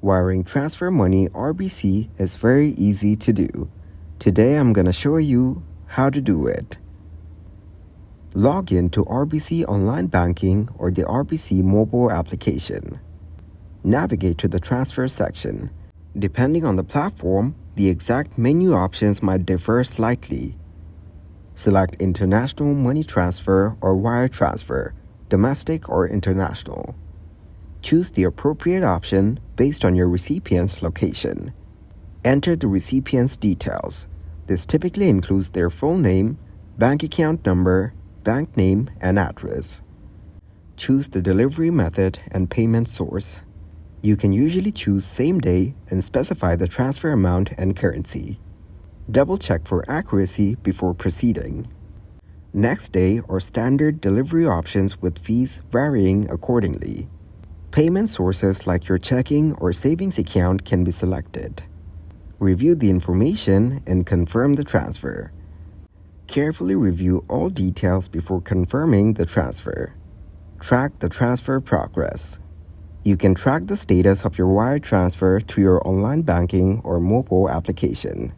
Wiring transfer money RBC is very easy to do. Today I'm gonna show you how to do it. Log in to RBC Online Banking or the RBC mobile application. Navigate to the transfer section. Depending on the platform, the exact menu options might differ slightly. Select International Money Transfer or Wire Transfer, domestic or international. Choose the appropriate option based on your recipient's location. Enter the recipient's details. This typically includes their full name, bank account number, bank name, and address. Choose the delivery method and payment source. You can usually choose same day and specify the transfer amount and currency. Double-check for accuracy before proceeding. Next day or standard delivery options with fees varying accordingly. Payment sources like your checking or savings account can be selected. Review the information and confirm the transfer. Carefully review all details before confirming the transfer. Track the transfer progress. You can track the status of your wire transfer through your online banking or mobile application.